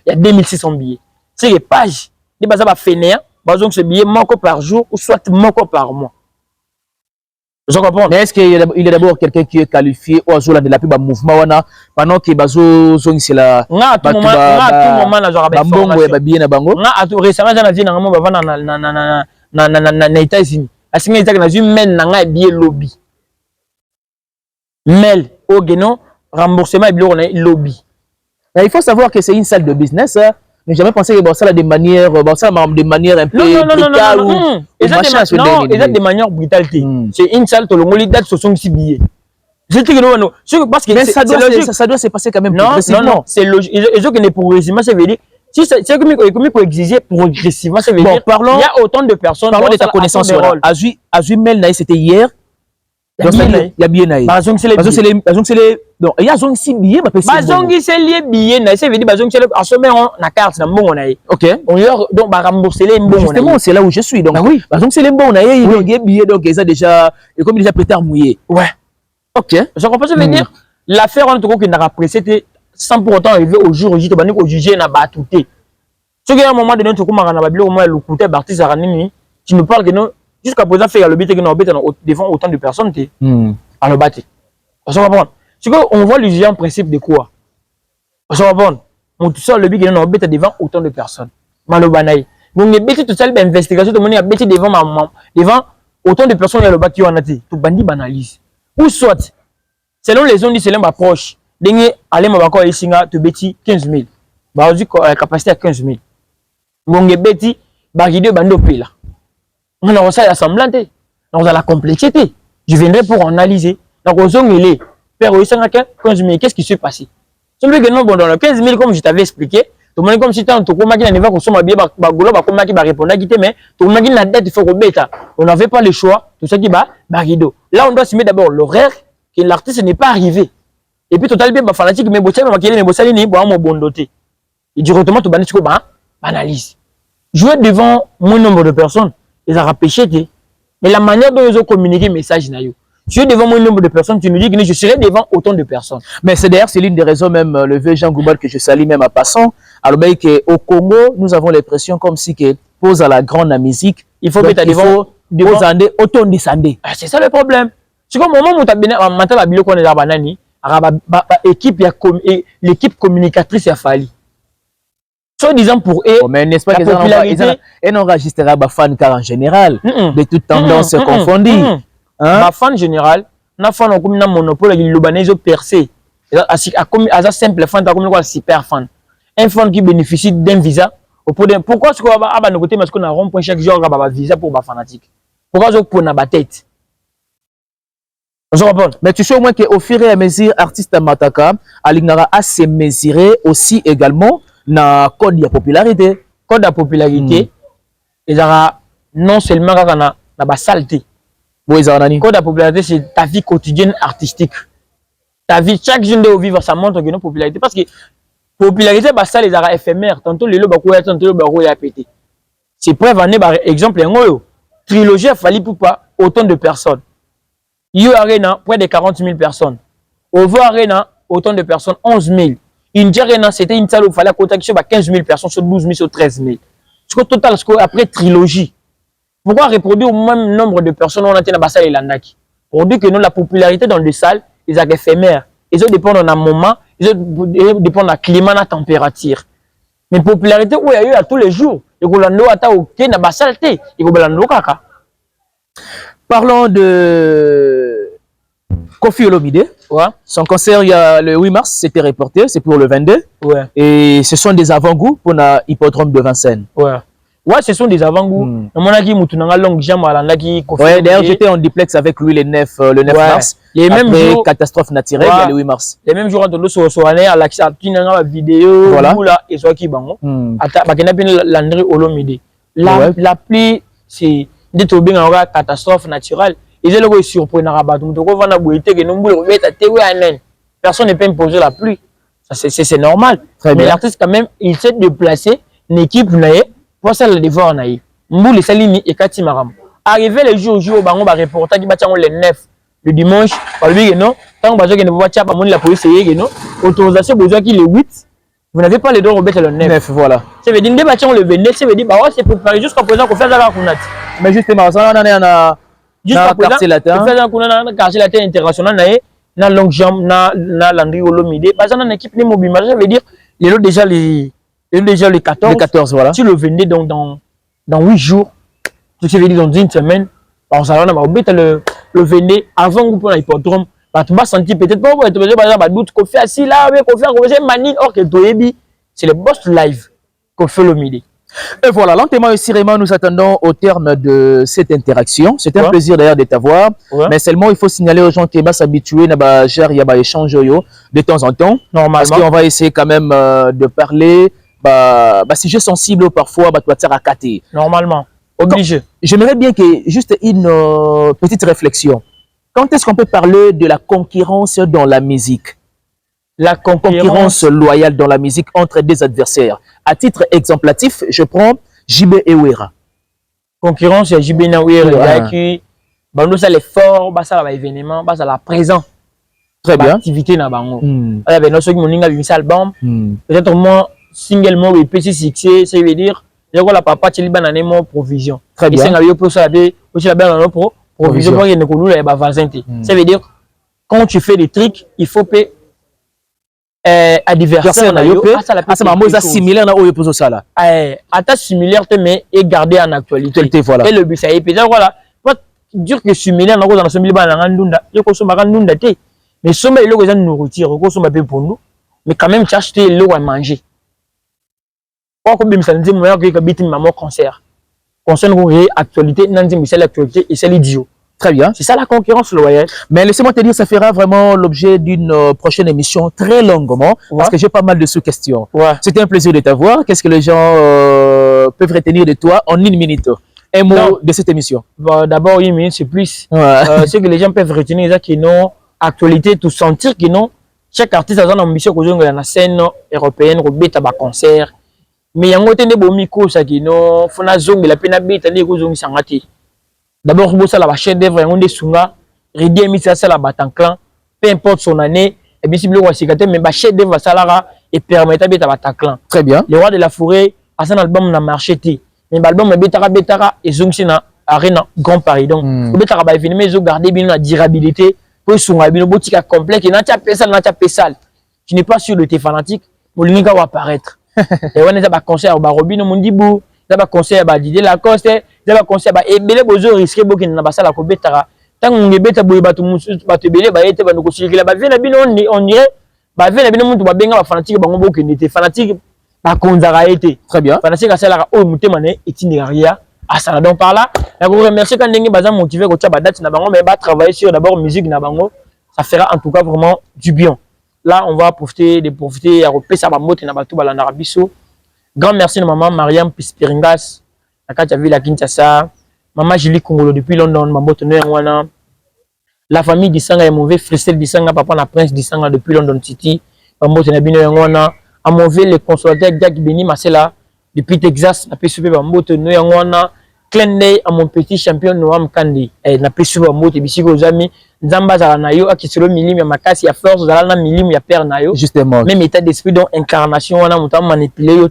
y a 2600 billets. C'est les pages. Les bases à finir, ce billet manque par jour ou soit manque par mois. Je comprends. Mais est-ce qu'il y a d'abord quelqu'un qui est qualifié ou de la pub mouvement pendant que bazo c'est la à tout moment na genre bango ya billet na bango à tout récemment j'en ai dit na États-Unis asinga itaka na ju mail na nga billet lobby mail au geno remboursement et billet lobby. Il faut savoir que c'est une salle de business. Mais jamais pensé que ça de manière un peu brutale ou non, de manière brutale. C'est une salle où l'on date sur son billets. Parce que ça doit se passer quand même progressivement. C'est logique. Et ce qui est progressivement, ça veut dire si c'est comme il faut exiger progressivement, ça veut dire il y a autant de personnes. Parlons de ta connaissance. Azui Mel c'était hier. Il y a bien naï. Donc il y a zone si billet c'est les billets ça veut dire bazong c'est à ce moment na carte na mbongo naï. OK. On leur donc ba rembourser les mbongo. Justement c'est là où je suis donc oui. Bazong c'est les mbongo naï il y a billet donc ça déjà et comme déjà pétard mouillé. Ouais. OK. Je comprends ça veut dire l'affaire on trouve qu'il n'a pas précédé sans pour autant arriver au jour où tu vas nous juger na ba touté. Ce qui à un moment donné tu commences à na babilo au moins le coûter Baptiste Aranini tu nous parles que non jusqu'à présent faire le but que nous devant autant de personnes à le battre. On se comprend. On voit le en principe de quoi? On se comprend. On tout seul le but que nous devant autant de personnes. Malobanaï. Donc les bêtises tout seul investigation tout le monde a bêtis devant autant de personnes il le bat qui en a dit. Tout bandit banalise. Ou soit selon les zones selon ma proche, dernier aller ma bako isinga te bêtis 15 000. Bah on capacité à 15 000. Donc les bêtis bagide bando pila. On a ça l'assemblant, on a la complexité. Je viendrai pour analyser. Donc, aux hommes, il est. Père, 15 000, qu'est-ce qui s'est passé? Celui que non, bon, dans le 15 000, comme je t'avais expliqué, tout le monde comme si tu as un tour, qui n'a pas consommé bien, qui va répondre, mais tout le monde qui n'a dette, il faut que on n'avait pas le choix, tout ça qui va, barido. Là, on doit se mettre d'abord l'horaire, que l'artiste n'est pas arrivé. Et puis, totalement, bien, fanatique, mais bossé, mais bossé, ni bon, bon doté. Et directement, tout le monde, analyse. Jouer devant moins nombre de personnes. Ils ont rapêché, mais la manière dont ils ont communiqué le message, tu es devant un nombre de personnes, tu nous dis que je serai devant autant de personnes. Mais c'est d'ailleurs, c'est l'une des raisons, même le vieux Jean Goubal que je salue même à passant. Alors, qu'au Congo, nous avons l'impression comme si que pose à la grande musique, il faut mettre devant autant descendre. C'est ça le problème. C'est comme au moment où tu as bien maintenant la bio qu'on est là, l'équipe communicatrice a fallu. Soit disant pour eux, mais n'est-ce pas qu'ils enregistrera les fans car en général, de toutes tendances confondues. Les fans en général, les fans ont un monopole, ils ont percé. À simple fan, tu as un super fan. Un fan qui bénéficie d'un visa. Pourquoi est-ce qu'on va à nos côtés parce qu'on a rond-point chaque jour un visa pour les fanatiques? Pourquoi est-ce qu'on a la tête? Mais tu sais au moins qu'au fur et à mesure, artiste Mataka, Alignara a se mesurer aussi également na code de popularité. Code de popularité, ils ont non seulement na saleté. Code de popularité, c'est ta vie quotidienne artistique. Ta vie, chaque jour de vivre, ça montre que non popularité. Parce que popularité, ça les a éphémères. Tantôt les lots, tantôt les lots, a pété. C'est preuve, par exemple, trilogie a fallu pour pas autant de personnes. You Arena, près de 40 000 personnes. Ovo Arena, autant de personnes, 11 000. Indie Arena, c'était une salle où il fallait contacter sur 15 000 personnes, sur 12 000, sur 13 000. Ce total, après trilogie. Pourquoi reproduire au même nombre de personnes on a dans la salle et l'andaki? Pour dire que nous, la popularité dans les salles, ils sont éphémères. Ils dépendent d'un moment, ils dépendent d'un climat, de la température. Mais la popularité, où il y a eu à tous les jours. Et qu'on a au dans la salle, et qu'on a kaka. Parlons de Koffi Olomide. Ouais. Son concert, il y a le 8 mars, c'était reporté, c'est pour le 22. Ouais. Et ce sont des avant-goûts pour l'hippodrome de Vincennes. Ouais. Ouais, ce sont des avant-goûts. Ouais, d'ailleurs, j'étais en duplex avec lui le 9 mars. Les mêmes jours, catastrophe naturelle, il y a le 8 mars. Les mêmes jours, on a la vidéo, voilà. Et soit qui bango. Landry Olomide. La pluie, c'est des catastrophe naturelle. Et c'est le surprenant. Personne ne peut imposer la pluie. C'est normal. Mais l'artiste, quand même, il s'est déplacé, une équipe, pour ça, le devoir, Mboul Salini et Kati Maram. Arrivé le jour où on va reporter le 9, le dimanche, non, tant que ne voit pas la police, autorisation besoin qu'il est 8. Vous n'avez pas les droits au le 9. Voilà. Ça veut dire que le 29, ça veut dire que c'est préparé jusqu'à présent qu'on fait la Kunat. Mais justement, ça, on a jusqu'à présent, on fait un quartier latin international, na longue jambe, na Landry Olomide. Parce qu'on a une équipe mobile, ça veut dire les autres déjà le 14. Le 14, voilà. Tu le vendais donc dans 8 jours, tu sais, dans une semaine, on s'en va le vendait avant que pour l'hippodrome. Tu vas sentir peut-être pas, tu vas dire, doute qu'on fait assis là, qu'on fait manie, or que c'est le boss live qu'on fait le midi. Et voilà, lentement et sérieusement, nous attendons au terme de cette interaction. C'est un plaisir d'ailleurs de t'avoir. Mais seulement, il faut signaler aux gens qui vont s'habituer à gérer des échanges de temps en temps. Normalement. Parce qu'on va essayer quand même de parler. Sujet sensible parfois, tu vas à cater. Normalement. Obligé. J'aimerais bien que juste une petite réflexion. Quand est-ce qu'on peut parler de la concurrence dans la musique? La concurrence loyale dans la musique entre des adversaires. À titre exemplatif, je prends JB Ewera. Concurrence, JB Ewera qui, ça l'effort, ça l'événement, ça la présent. Très bien. Activité na bango. Avec nos moninga bimisa album. Peut-être moi single mot et petit succès, ça veut dire il y a la papa qui libère mon provision. Très bien. Et c'est un peu ça aussi la belle provision pour qu'il ne coule les bavasin. Ça veut dire quand tu fais des trucs, il faut payer adversaire na yo ça similaire na oyo pozo sala ata similaire mais et garder en actualité voilà. Et le but ça est peut-être voilà pas dire que similaire na ko na sombi ba na ndunda yo ko somba ndunda te mais somba ile ko za nourriture ko somba pe pour nous mais quand même tu acheter le à manger quoi ko bim sanzi mo ya ko biti maman concert ko actualité nanzi mi c'est l'actualité et c'est l'idiot. Très bien. C'est ça la concurrence loyale. Mais laissez-moi te dire, ça fera vraiment l'objet d'une prochaine émission très longuement, parce que j'ai pas mal de sous-questions. C'était un plaisir de t'avoir. Qu'est-ce que les gens peuvent retenir de toi en une minute? Un mot de cette émission. D'abord, une minute, c'est plus. Ce que les gens peuvent retenir, c'est qu'ils n'ont actualité, tout sentir qu'ils n'ont. Chaque artiste a une ambition dans la scène européenne, au bêta concert. Mais il y a un autre micro, ça qui n'ont. Il faut que la peine habite, il faut que d'abord, vous savez, la chaîne d'œuvre, on est sunga, Ridi Emi, ça, la Bataclan, peu importe son année, et bien, si vous voulez, mais la chaîne d'œuvre, ça, et permettre à Bataclan. Très bien. Le roi de la forêt, à son album, n'a marché, mais l'album, Betara, et Zungsi, na Arena, Grand Paris. Donc, vous Betara, évidemment, ils ont gardé bien la durabilité, pour son bien, boutique complet, et n'a pas pesal. Tu n'es pas sûr de tes fanatiques, pour l'unique va apparaître. Et on est à concert, au Robin, mon dibou, d'abord conseil à Didier Lacoste, d'abord conseil à Ebele Bozo risqué beaucoup na basala ko betara tant on beta boy batu bele ba ete ba no circuler ba vena bino on dirait ba vena bino muntu ba benga ba fanatique ba ngombo ke nete fanatique ba konzara été. Très bien. Fanatique asala o mutema ne itinéraire asala donc par là la vous remercier quand ndenge baza motivé ko tia ba date na bango mais ba travailler sur d'abord musique na bango ça fera en tout cas vraiment du bien. Là on va profiter à repasser ba moto na batu ba la narabiso. Grand merci à maman Mariam Pispiringas, à Katia Villa Kinshasa, maman Julie Kongolo depuis London, maman Tonnerre Wana, la famille d'Isanga et mauvais Fristel d'Isanga, papa na prince d'Isanga depuis London City, maman Tonnerre Wana, à mauvais les consommateurs Jack Beni Marcella depuis Texas, n'a pas suivi maman Tonnerre Wana, clin d'œil à mon petit champion Noam Kandi, n'a pas suivi maman Tebisi aux amis, Nzamba Zalanayo, à qui se le milim, ya makasi, ya force, Zalana milim, ya père Nayo. Justement. Même état d'esprit, donc incarnation, on a monté manipulé, on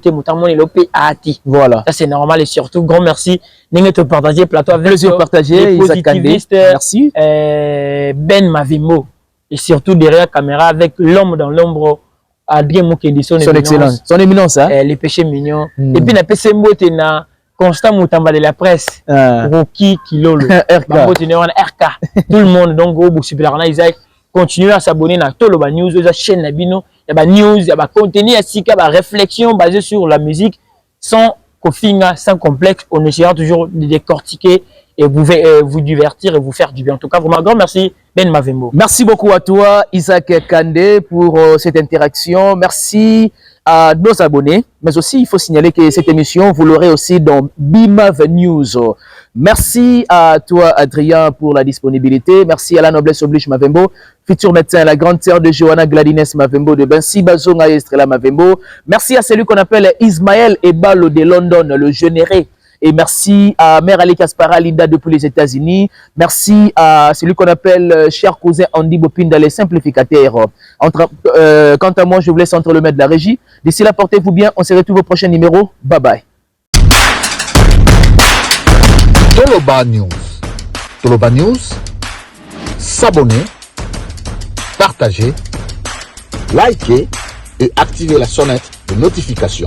a ati. Voilà. Ça c'est normal et surtout, grand merci. N'ayez te partager plateau avec plaisir partagé, les positivistes. Merci. Ben Mavimo. Et surtout derrière la caméra avec l'homme dans l'ombre, Adrien Mokendi, son excellence. Son éminence, hein. Les péchés mignons. Et puis, na PC Mbote na Constant Moutamba de la presse, Rocky Kilolo, RK, tout le monde, donc au bout de Isaac, continuez à s'abonner à Toloba News, la chaîne Nabino, il y a des news, il y a des contenus, il y a des réflexions basées sur la musique, sans complexe, on essaiera toujours de décortiquer et vous divertir et vous faire du bien. En tout cas, vraiment grand merci, Ben Mavembo. Merci beaucoup à toi, Isaac Kandé, pour cette interaction. Merci à nos abonnés, mais aussi il faut signaler que cette émission, vous l'aurez aussi dans BIMAV News. Merci à toi, Adrien, pour la disponibilité. Merci à la noblesse oblige Mavembo, futur médecin, la grande sœur de Johanna Gladines Mavembo, de Bensi Bazonga Estrella Mavembo. Merci à celui qu'on appelle Ismaël Ebalo de London, le généré. Et merci à Mère Ali Kaspara Linda depuis les États-Unis. Merci à celui qu'on appelle cher cousin Andy Bopinda, les simplificateurs. Quant à moi, je vous laisse entre le maître de la régie. D'ici là, portez-vous bien. On se retrouve au prochain numéro. Bye bye. Toloba News. Toloba News. S'abonner, partager, liker et activer la sonnette de notification.